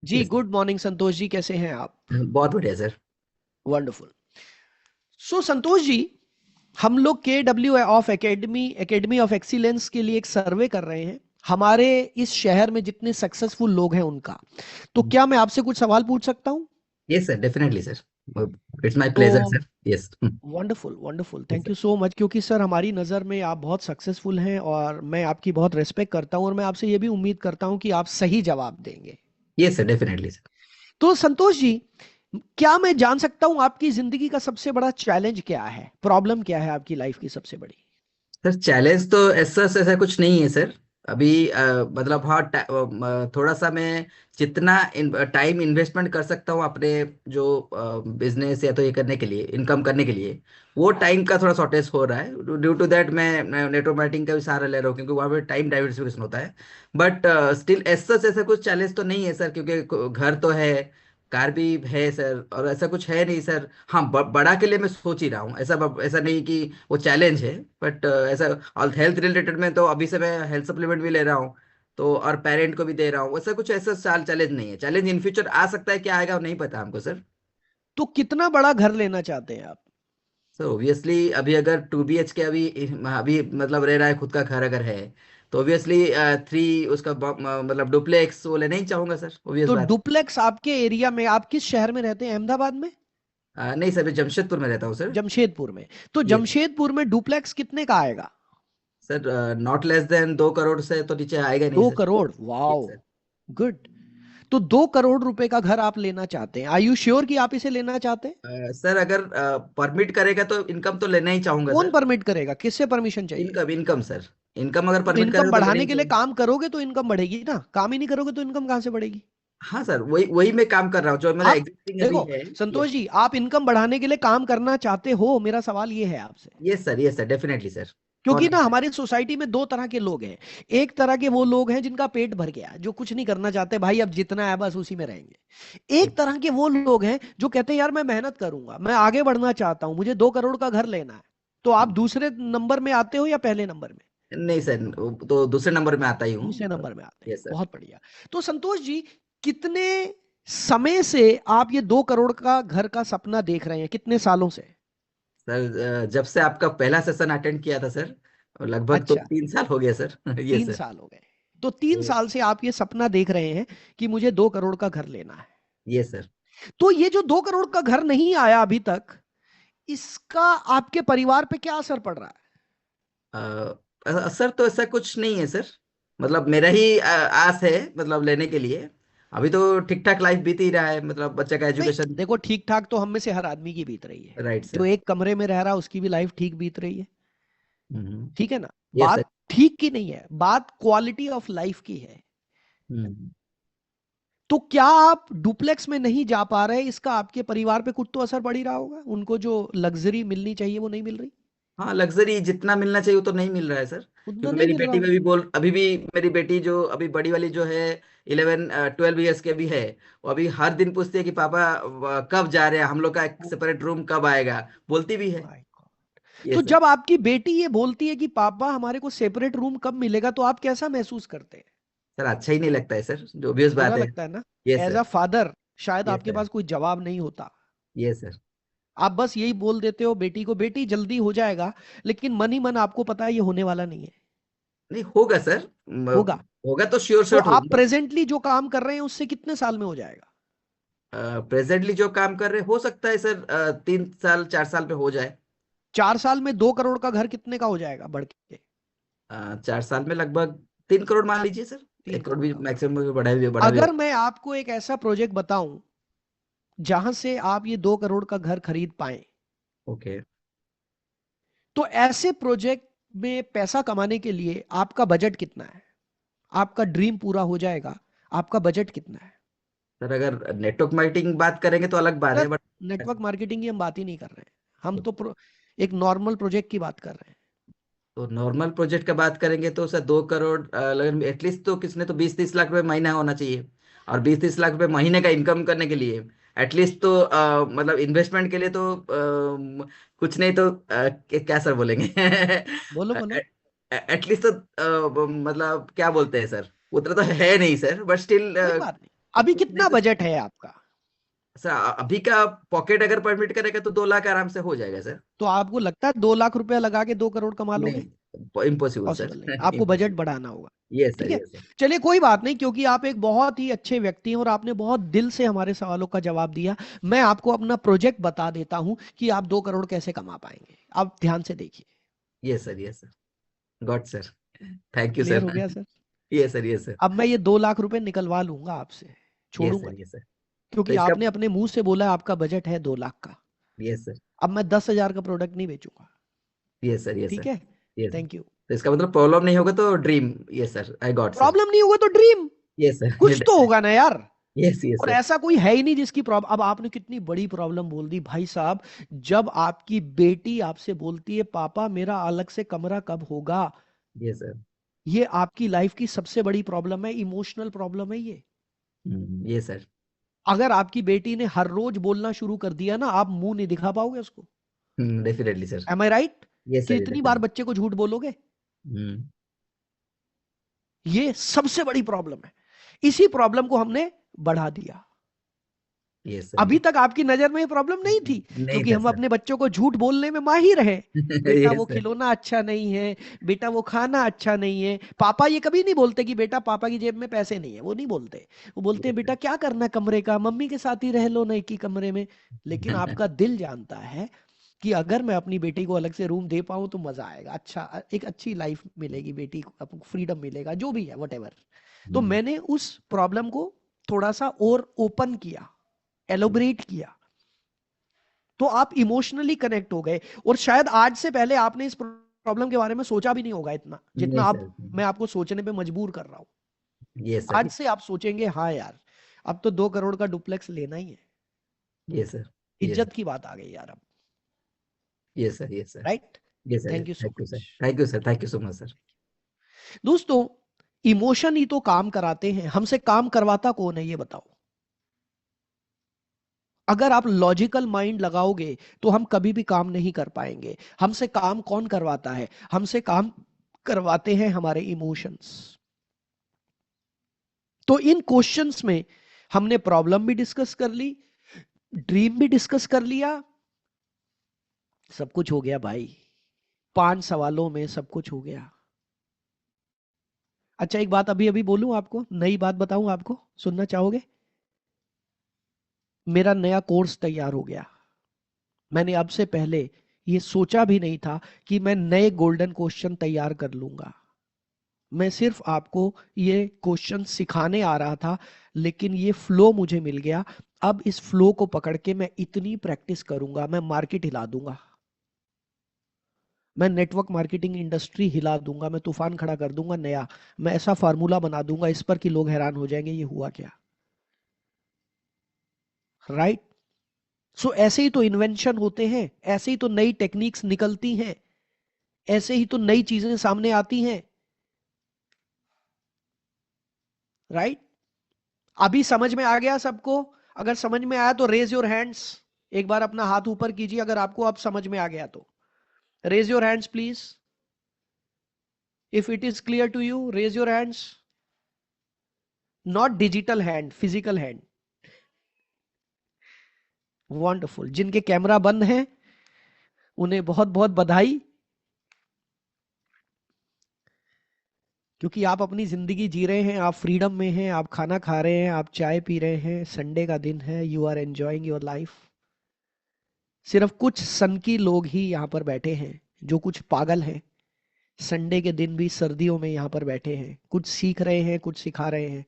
जी, yes good morning Santosh ji, कैसे हैं आप? सर, बहुत बढ़िया सर। वंडरफुल। सो संतोष जी, हम लोग के W of academy academy of excellence के लिए एक सर्वे कर रहे हैं हमारे इस शहर में जितने सक्सेसफुल लोग हैं उनका। तो क्या मैं आपसे कुछ सवाल पूछ सकता हूं? Yes sir, definitely sir. It's my तो pleasure sir. Yes. Wonderful wonderful, yes thank sir. You so much, क्योंकि सर हमारी नज़र में आप बहुत सक्सेसफुल हैं और मैं आपकी बहुत रिस्पेक्ट करता हूं और मैं आपसे ये भी उम्मीद करता हूं कि आप सही जवाब देंगे। Yes sir, definitely sir. तो संतोष जी, क्या मैं जान सकता हूं आपकी जिंदगी का सबसे बड़ा चैलेंज क्या है, प्रॉब्लम क्या है आपकी लाइफ की सबसे बड़ी? सर चैलेंज तो ऐसा ऐसा कुछ नहीं है सर। अभी मतलब हाँ, थोड़ा सा मैं जितना टाइम इन्वेस्टमेंट कर सकता हूँ अपने जो बिजनेस या तो ये करने के लिए, इनकम करने के लिए, वो टाइम का थोड़ा शॉर्टेज हो रहा है। ड्यू टू दैट मैं नेटवर्क मार्केटिंग का भी सहारा ले रहा हूँ, क्योंकि वहाँ पे टाइम डाइवर्सिफिकेशन होता है। बट स्टिल ऐसा कुछ चैलेंज तो नहीं है सर, क्योंकि घर तो है, कार भी है सर, और ऐसा कुछ है नहीं सर। हाँ, बड़ा के लिए मैं सोच ही रहा हूँ। ऐसा नहीं कि वो चैलेंज है, बट ऐसा। और हेल्थ रिलेटेड में तो अभी से मैं हेल्थ सप्लीमेंट भी ले रहा हूँ, तो और पेरेंट को भी दे रहा हूँ। वैसा कुछ ऐसा साल चैलेंज नहीं है। चैलेंज इन फ्यूचर आ सकता है, क्या आएगा वो नहीं पता हमको सर। तो कितना बड़ा घर लेना चाहते हैं आप? सर ऑब्वियसली अभी अगर 2 BHK अभी अभी मतलब रह रहा है, खुद का घर अगर है, तो ऑब्वियसली 3 उसका मतलब डुप्लेक्स वो लेना ही चाहूंगा सर, ऑब्वियस तो बात। डुप्लेक्स आपके एरिया में, आप किस शहर में रहते हैं, अहमदाबाद में? नहीं सर, मैं जमशेदपुर में रहता हूँ सर। जमशेदपुर में? तो यस जमशेदपुर में डुप्लेक्स कितने का आएगा? Sir, not less than 2 crore से तो नीचे आएगा नहीं दो sir. Crore yes wow, sir. Good. तो 2 करोड़ रुपए का घर आप लेना चाहते हैं, आर यू श्योर कि आप इसे लेना चाहते हैं? सर अगर परमिट करेगा तो इनकम तो लेना ही चाहूंगा कौन सर। परमिट करेगा, किससे परमिशन चाहिए? Income income sir. इनकम अगर तो परमिट इनकम करेगा तो लेना बढ़ाने ही के लिए चाहूंगा। काम करोगे तो इनकम बढ़ेगी ना, काम ही नहीं करोगे तो इनकम कहां से बढ़ेगी? हाँ सर, वही वही मैं काम कर रहा हूँ जो मेरा आप एग्जिस्टिंग अभी देखो है। संतोष यस। जी, आप इनकम बढ़ाने के लिए काम करना चाहते हो, मेरा सवाल ये है आपसे। Yes sir, definitely sir. कौन क्योंकि ना नहीं सर। हमारी सोसाइटी में दो तरह के लोग हैं। एक तरह के वो लोग हैं जिनका पेट भर गया, जो कुछ नहीं करना चाहते, भाई अब जितना है बस उसी में रहेंगे। एक तरह के वो लोग हैं जो कहते हैं यार मैं मेहनत करूंगा, मैं आगे बढ़ना चाहता हूं, मुझे 2 करोड़ का घर लेना है। तो आप दूसरे नंबर में आते हो या पहले नंबर में? नहीं सर, वो तो दूसरे नंबर में आता ही हूँ। दूसरे नंबर में आते हैं, यस सर। बहुत बढ़िया। तो संतोष जी, कितने समय से आप ये 2 करोड़ का घर का सपना देख रहे हैं, कितने सालों से? सर जब से आपका पहला सेशन अटेंड किया था सर, लगभग तो अच्छा, 3 साल हो गया सर। यस तीन सर। साल हो गए। तो 3 साल से आप ये सपना देख रहे हैं कि मुझे 2 करोड़ का घर लेना है। Yes sir. तो ये जो 2 करोड़ का घर नहीं आया अभी तक, इसका आपके परिवार पे क्या असर पड़ रहा सर तो ऐसा कुछ नहीं है सर। मतलब मेरा ही आस है, मतलब लेने के लिए। अभी तो ठीक ठाक लाइफ बीत ही रहा है, मतलब बच्चे का है? नहीं, एजुकेशन। देखो ठीक ठाक तो हम में से हर आदमी की बीत रही है। राइट जो सर। एक कमरे में रह रहा है उसकी भी लाइफ ठीक बीत रही है। हम्म। ठीक है ना? Yes sir. बात ठीक की नहीं है, बात क्वालिटी ऑफ लाइफ की है। हम्म। तो क्या आप डुप्लेक्स में नहीं जा पा रहे, इसका आपके परिवार पे कुछ तो असर पड़ ही रहा होगा, उनको जो लग्जरी मिलनी चाहिए वो नहीं मिल रही। हाँ, लग्जरी जितना मिलना चाहिए वो तो नहीं मिल रहा है सर। उतना क्योंकि नहीं मेरी मिल रहा बेटी में होगा। भी बोल, अभी भी मेरी बेटी जो अभी बड़ी वाली जो है 11 12 years के भी है, वो अभी हर दिन पूछती है कि पापा कब जा रहे हैं, हम लोग का एक सेपरेट रूम कब आएगा, बोलती भी है। My God. ये तो सर। जब आपकी बेटी ये बोलती है कि पापा हमारे को सेपरेट रूम कब मिलेगा, तो आप कैसा महसूस करते हैं? सर अच्छा ही नहीं लगता है सर, जो obvious बुरा बात है। लगता है ना? ये एज सर। अ फादर शायद ये आपके सर। पास कोई जवाब नहीं होता। ये सर। आप बस यही बोल देते हो बेटी को, बेटी जल्दी हो जाएगा, लेकिन मन ही मन आपको पता है ये होने वाला नहीं है। नहीं होगा सर। होगा। होगा तो श्योर तो शॉट आप होगा। प्रेजेंटली जो काम कर रहे हैं उससे कितने साल में हो जाएगा? प्रेजेंटली जो काम कर रहे हो सकता है सर 3 साल 4 साल पे हो जाए। 4 साल में 2 करोड़ का घर कितने का हो जाएगा बढ़ के? 4 साल में लगभग 3 करोड़ मान लीजिए सर। तीन 1 करोड़ करोड़ भी का हो मैक्सिमम भी बढ़ा भी जाएगा। अगर होगा। मैं आपको एक ऐसा प्रोजेक्ट बताऊं जहां से आप ये 2 करोड़ का घर खरीद पाए, ओके। तो ऐसे प्रोजेक्ट में पैसा कमाने के लिए आपका बजट कितना है? आपका ड्रीम पूरा हो जाएगा, आपका बजट कितना है? सर अगर नेटवर्क मार्केटिंग बात करेंगे तो अलग बात है, सर, बट नेटवर्क मार्केटिंग की हम बात ही नहीं कर रहे हैं। हम तो एक नॉर्मल प्रोजेक्ट की बात कर रहे हैं। तो नॉर्मल प्रोजेक्ट का बात करेंगे तो सर 2 करोड़ एटलीस्ट तो किसने तो 20 30 लाख रुपए महीना होना चाहिए। और 20 30 लाख रुपए महीने का इनकम करने के लिए एटलीस्ट तो मतलब इन्वेस्टमेंट के लिए तो कुछ नहीं तो क्या सर बोलेंगे। बोलो बोलो। एटलीस्ट तो मतलब क्या बोलते हैं सर, उतना तो है नहीं सर, बट स्टिल। कोई बात नहीं। अभी उसमें कितना तो बजट है आपका? सर अभी का पॉकेट अगर परमिट करेगा तो 2 लाख आराम से हो जाएगा सर। तो आपको लगता है 2 लाख रुपया लगा के 2 करोड़ कमा लोगे? नहीं, इम्पॉसिबल सर। पॉसिबल नहीं, आपको बजट इम्पॉसिबल। बढ़ाना होगा। यस सर, ठीक है, यस सर। चलिए कोई बात नहीं, क्योंकि आप एक बहुत ही अच्छे व्यक्ति हैं और आपने बहुत दिल से हमारे सवालों का जवाब दिया। मैं आपको अपना प्रोजेक्ट बता देता हूं कि आप 2 करोड़ कैसे कमा पाएंगे। आप ध्यान से देखिए। Yes sir, yes sir. God sir. Thank you clear sir. हो गया sir? Yes sir, yes sir. अब मैं ये 2 लाख रुपए निकलवा लूंगा आपसे, यस छोड़ूंगा सर, नहीं। Yes sir. तो क्योंकि इसका। आपने अपने मुंह से बोला आपका बजट है 2 लाख का। Yes sir. अब मैं 10,000 का प्रोडक्ट नहीं बेचूंगा। यस सर, यस ठीक सर। है, यस सर। Thank you. तो इसका मतलब प्रॉब्लम नहीं होगा तो dream. Yes sir, I got sir. Problem नहीं होगा तो ड्रीम। Yes sir. कुछ तो होगा ना यार। यस, यस और सर। ऐसा कोई है ही नहीं जिसकी प्रॉब्लम, अब आपने कितनी बड़ी प्रॉब्लम बोल दी भाई साहब। जब आपकी बेटी आपसे बोलती है पापा मेरा अलग से कमरा कब होगा, यस सर। ये आपकी लाइफ की सबसे बड़ी प्रॉब्लम है, इमोशनल प्रॉब्लम है ये। Yes sir. अगर आपकी बेटी ने हर रोज बोलना शुरू कर दिया ना, आप मुंह नहीं दिखा पाओगे उसको। Definitely sir. एम आई राइट? यस सर, कितनी बार डेफिनेटली। बच्चे को झूठ बोलोगे? हम्म। ये सबसे बड़ी प्रॉब्लम है। इसी प्रॉब्लम को हमने बढ़ा दिया। Yes sir. अभी तक आपकी नजर में ये प्रॉब्लम नहीं थी, नहीं क्योंकि था हम सर। अपने बच्चों को झूठ बोलने में माहिर हैं। बेटा वो यस सर। खिलौना अच्छा नहीं है, बेटा वो खाना अच्छा नहीं है। पापा ये कभी नहीं बोलते कि बेटा पापा की जेब में पैसे नहीं है, वो नहीं बोलते। वो बोलते हैं यस बेटा क्या करना कमरे का, मम्मी के साथ ही रह लो ना एक ही कमरे में। लेकिन सर। आपका दिल जानता है कि अगर मैं अपनी बेटी को अलग से रूम दे पाऊं तो मजा आएगा, अच्छा एक अच्छी लाइफ मिलेगी, बेटी को फ्रीडम मिलेगा, जो भी है वट। तो मैंने उस प्रॉब्लम को थोड़ा सा और ओपन किया, एलोबरेट किया, तो आप इमोशनली कनेक्ट हो गए। और शायद आज से पहले आपने इस प्रॉब्लम के बारे में सोचा भी नहीं होगा इतना नहीं जितना अब सर। मैं आपको सोचने पे मजबूर कर रहा हूं। Yes sir. आज से आप सोचेंगे हाँ यार, अब तो 2 करोड़ का डुप्लेक्स लेना ही है। Yes sir. यस इज्जत की बात आ गई यार अब। Yes sir. Yes sir. Right? Yes sir. Thank you so thank you sir, much. Thank you sir, thank you so much sir. दोस्तों, इमोशन ही तो काम कराते हैं, हमसे काम करवाता कौन है ये बताओ। अगर आप लॉजिकल माइंड लगाओगे तो हम कभी भी काम नहीं कर पाएंगे। हमसे काम कौन करवाता है? हमसे काम करवाते हैं हमारे इमोशंस। तो इन क्वेश्चंस में हमने प्रॉब्लम भी डिस्कस कर ली, ड्रीम भी डिस्कस कर लिया, सब कुछ हो गया भाई। 5 सवालों में सब कुछ हो गया। अच्छा एक बात अभी अभी बोलूं आपको, नई बात बताऊं आपको, सुनना चाहोगे? मेरा नया कोर्स तैयार हो गया। मैंने अब से पहले ये सोचा भी नहीं था कि मैं नए गोल्डन क्वेश्चन तैयार कर लूंगा। मैं सिर्फ आपको ये क्वेश्चन सिखाने आ रहा था, लेकिन ये फ्लो मुझे मिल गया। अब इस फ्लो को पकड़ के मैं इतनी प्रैक्टिस करूंगा, मैं मार्केट हिला दूंगा। मैं नेटवर्क मार्केटिंग इंडस्ट्री हिला दूंगा, मैं तूफान खड़ा कर दूंगा नया। मैं ऐसा फार्मूला बना दूंगा इस पर कि लोग हैरान हो जाएंगे ये हुआ क्या। राइट? सो ऐसे ही तो इन्वेंशन होते हैं, ऐसे ही तो नई टेक्निक्स निकलती हैं, ऐसे ही तो नई चीजें सामने आती हैं। राइट? अभी समझ में आ गया सबको? अगर समझ में आया तो रेज योर हैंड्स। एक बार अपना हाथ ऊपर कीजिए अगर आपको अब समझ में आ गया तो। Raise your hands please. If it is clear to you raise your hands. Not digital hand, physical hand. Wonderful. जिनके कैमरा बंद हैं उन्हें बहुत बहुत बधाई, क्योंकि आप अपनी जिंदगी जी रहे हैं, आप फ्रीडम में हैं, आप खाना खा रहे हैं, आप चाय पी रहे हैं, संडे का दिन है, you are enjoying your life. सिर्फ कुछ सनकी लोग ही यहाँ पर बैठे हैं, जो कुछ पागल हैं, संडे के दिन भी सर्दियों में यहाँ पर बैठे हैं, कुछ सीख रहे हैं, कुछ सिखा रहे हैं।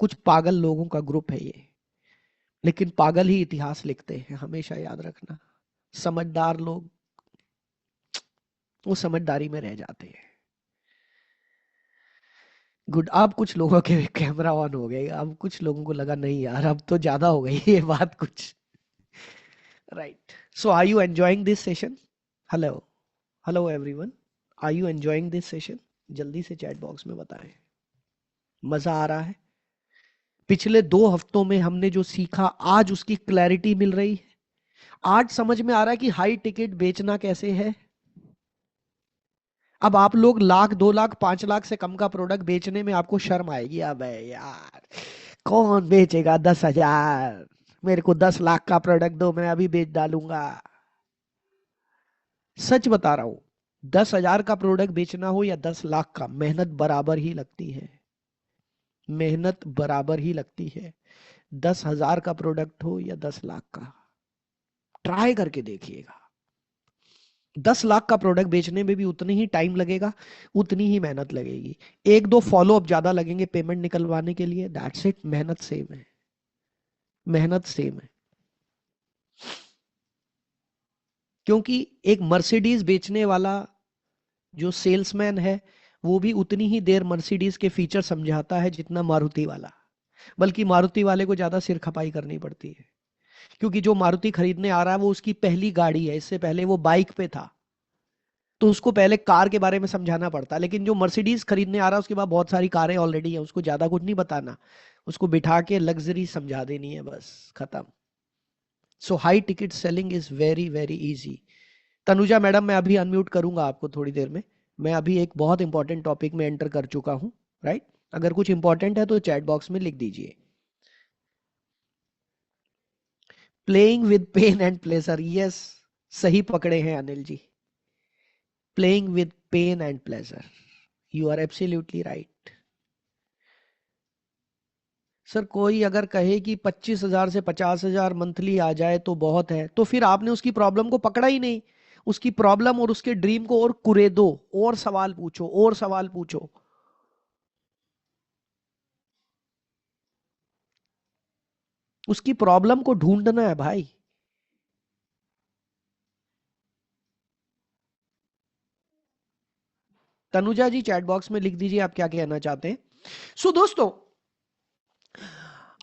कुछ पागल लोगों का ग्रुप है ये। लेकिन पागल ही इतिहास लिखते हैं, हमेशा याद रखना। समझदार लोग वो समझदारी में रह जाते हैं। गुड। अब कुछ लोगों के कैमरा ऑन हो गए, अब कुछ लोगों को लगा नहीं यार अब तो ज्यादा हो गई ये बात कुछ। Right? So are you enjoying this session? Hello, hello everyone, are you enjoying this session? जल्दी से चैट बॉक्स में बताएं। मजा आ रहा है? पिछले 2 हफ्तों में हमने जो सीखा आज उसकी क्लैरिटी मिल रही है। आज समझ में आ रहा है कि हाई टिकट बेचना कैसे है। अब आप लोग 1 लाख 2 लाख 5 लाख से कम का प्रोडक्ट बेचने में आपको शर्म आएगी। अब यार कौन बेचेगा 10,000? मेरे को 10 लाख का प्रोडक्ट दो, मैं अभी बेच डालूंगा। सच बता रहा हूं, 10,000 का प्रोडक्ट बेचना हो या 10 लाख का, मेहनत बराबर ही लगती है। मेहनत बराबर ही लगती है। 10,000 का प्रोडक्ट हो या 10 लाख का, ट्राई करके देखिएगा। 10 लाख का प्रोडक्ट बेचने में भी उतनी ही टाइम लगेगा, उतनी ही मेहनत लगेगी। एक दो फॉलो अप ज्यादा लगेंगे पेमेंट निकलवाने के लिए, दैट्स इट। मेहनत सेम है, मेहनत सेम है। क्योंकि एक मर्सिडीज बेचने वाला जो सेल्समैन है, वो भी उतनी ही देर मर्सिडीज के फीचर समझाता है जितना मारुति वाला। बल्कि मारुति वाले को ज्यादा सिर खपाई करनी पड़ती है, क्योंकि जो मारुति खरीदने आ रहा है वो उसकी पहली गाड़ी है, इससे पहले वो बाइक पे था, तो उसको पहले कार के बारे में समझाना पड़ता है। लेकिन जो मर्सिडीज खरीदने आ रहा है उसके बाद बहुत सारी कारें ऑलरेडी है, उसको ज्यादा कुछ नहीं बताना, उसको बिठा के लग्जरी समझा देनी है, बस खत्म। So high ticket selling is very very easy. Tanuja madam, मैं अभी अनम्यूट करूंगा आपको थोड़ी देर में। मैं अभी एक बहुत इंपॉर्टेंट टॉपिक में एंटर कर चुका हूं, राइट? अगर कुछ इंपॉर्टेंट है तो चैट बॉक्स में लिख दीजिए। Playing with pen and pleasure, yes, सही पकड़े हैं Anil ji. Playing with pen and pleasure, you are absolutely right. Sir कोई अगर कहे कि 25,000 से 50,000 मंथली आ जाए तो बहुत है, तो फिर आपने उसकी प्रॉब्लम को पकड़ा ही नहीं। उसकी प्रॉब्लम और उसके ड्रीम को और कुरेदो, और सवाल पूछो, और सवाल पूछो। उसकी प्रॉब्लम को ढूंढना है भाई। तनुजा जी चैट बॉक्स में लिख दीजिए आप क्या कहना चाहते हैं। सो दोस्तों,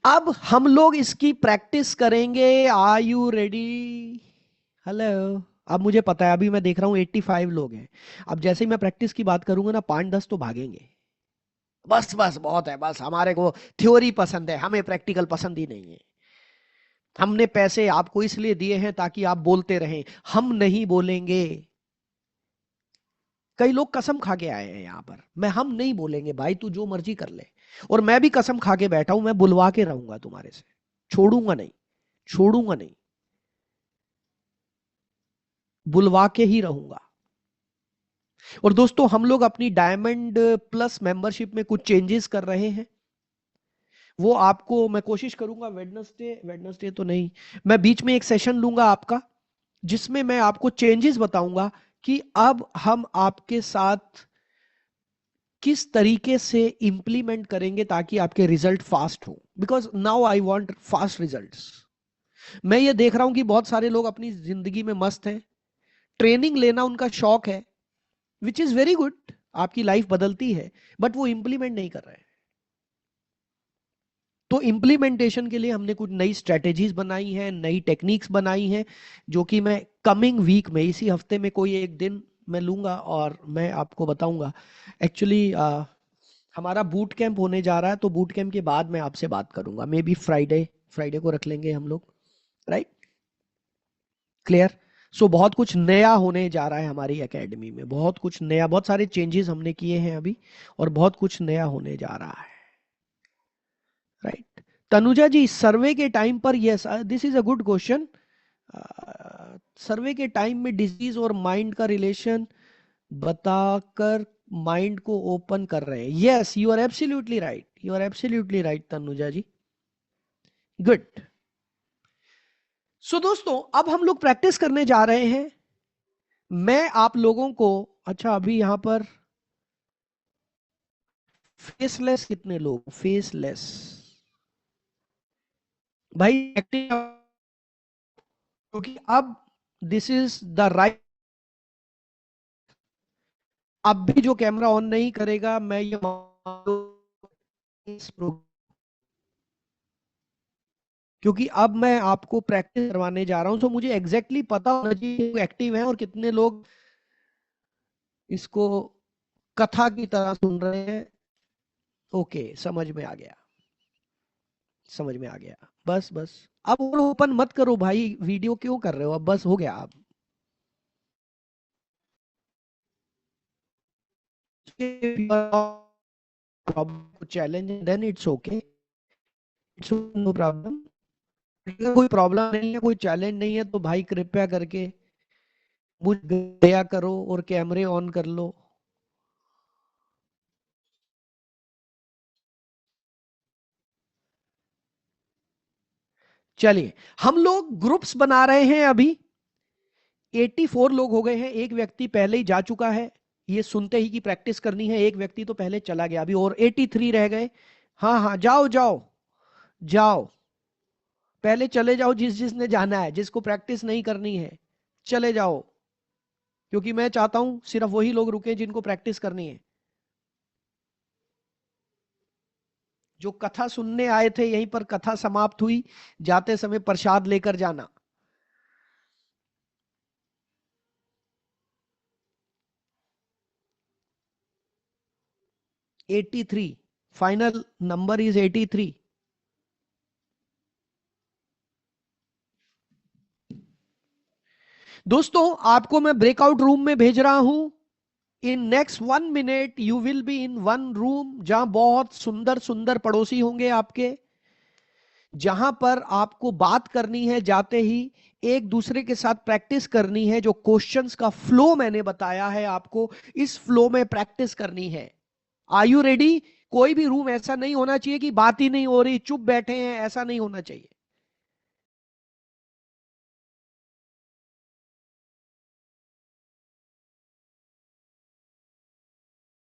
अब हम लोग इसकी प्रैक्टिस करेंगे। Are you ready? हेलो। अब मुझे पता है, अभी मैं देख रहा हूं 85 लोग हैं। अब जैसे ही मैं प्रैक्टिस की बात करूंगा ना, 5-10 तो भागेंगे। बस बस बहुत है, बस हमारे को थ्योरी पसंद है, हमें प्रैक्टिकल पसंद ही नहीं है। हमने पैसे आपको इसलिए दिए हैं ताकि आप बोलते रहें, हम नहीं बोलेंगे। कई लोग कसम खा के आए हैं यहां पर, मैं हम नहीं बोलेंगे भाई, तू जो मर्जी कर ले। और मैं भी कसम खा के बैठा हूं, मैं बुलवा के रहूंगा तुम्हारे से, छोड़ूंगा नहीं, छोड़ूंगा नहीं, बुलवा के ही रहूंगा। और दोस्तों, हम लोग अपनी डायमंड प्लस मेंबरशिप में कुछ चेंजेस कर रहे हैं। वो आपको मैं कोशिश करूंगा, वेडनेसडे, वेडनेसडे तो नहीं, मैं बीच में एक सेशन लूंगा आपका, जिसमें मैं आपको चेंजेस बताऊंगा कि अब हम आपके साथ किस तरीके से इंप्लीमेंट करेंगे ताकि आपके रिजल्ट फास्ट हो। Because now I want fast results. मैं ये देख रहा हूं कि बहुत सारे लोग अपनी जिंदगी में मस्त हैं, ट्रेनिंग लेना उनका शौक है, विच इज वेरी गुड, आपकी लाइफ बदलती है, बट वो इंप्लीमेंट नहीं कर रहे हैं। तो इंप्लीमेंटेशन के लिए हमने कुछ नई स्ट्रेटेजीज बनाई हैं, नई टेक्निक्स बनाई हैं, जो कि मैं कमिंग वीक में, इसी हफ्ते में कोई एक दिन मैं लूंगा और मैं आपको बताऊंगा। एक्चुअली हमारा बूट कैंप होने जा रहा है, तो बूट कैंप के बाद मैं आपसे बात करूंगा, मे बी फ्राइडे, फ्राइडे को रख लेंगे हम लोग, राइट? क्लियर? सो बहुत कुछ नया होने जा रहा है हमारी एकेडमी में, बहुत कुछ नया, बहुत सारे चेंजेस हमने किए हैं अभी, और बहुत कुछ नया होने जा रहा है, राइट? तनुजा जी, सर्वे के टाइम पर, yes this is a good question. Survey के टाइम में डिजीज और माइंड का रिलेशन बताकर माइंड को ओपन कर रहे हैं। Yes, you are absolutely right, you are absolutely right Tanuja ji, good. So दोस्तों, अब हम लोग प्रैक्टिस करने जा रहे हैं। मैं आप लोगों को, अच्छा अभी यहां पर फेसलेस कितने लोग, फेसलेस भाई एक्टिव, क्योंकि अब दिस इज द राइट। अब भी जो कैमरा ऑन नहीं करेगा, मैं ये क्योंकि अब मैं आपको प्रैक्टिस करवाने जा रहा हूं, तो मुझे एग्जैक्टली exactly पता होना चाहिए एक्टिव है और कितने लोग इसको कथा की तरह सुन रहे हैं। ओके, समझ में आ गया, समझ में आ गया। बस बस, अब और ओपन मत करो भाई, वीडियो क्यों कर रहे हो, अब बस हो गया। अब challenge then it's okay, no problem. अगर कोई प्रॉब्लम नहीं है, कोई चैलेंज नहीं है, तो भाई कृपया करके मुझ गया करो और कैमरे ऑन कर लो। चलिए, हम लोग ग्रुप्स बना रहे हैं अभी। 84 लोग हो गए हैं, एक व्यक्ति पहले ही जा चुका है। ये सुनते ही कि प्रैक्टिस करनी है, एक व्यक्ति तो पहले चला गया, अभी और 83 रह गए। हाँ हाँ, जाओ जाओ जाओ, पहले चले जाओ, जिस जिसने जाना है, जिसको प्रैक्टिस नहीं करनी है चले जाओ, क्योंकि मैं चाहता हूं सिर्फ वही लोग रुके जिनको प्रैक्टिस करनी है। जो कथा सुनने आए थे, यहीं पर कथा समाप्त हुई, जाते समय प्रसाद लेकर जाना। 83, फाइनल नंबर इज 83। दोस्तों, आपको मैं ब्रेकआउट रूम में भेज रहा हूं। In next 1 minute you will be in one room, जहां बहुत सुंदर सुंदर पड़ोसी होंगे आपके, जहां पर आपको बात करनी है, जाते ही एक दूसरे के साथ प्रैक्टिस करनी है। जो क्वेश्चंस का फ्लो मैंने बताया है आपको, इस फ्लो में प्रैक्टिस करनी है। Are you ready? कोई भी रूम ऐसा नहीं होना चाहिए कि बात ही नहीं हो रही, चुप बैठे हैं, ऐसा नहीं होना चाहिए।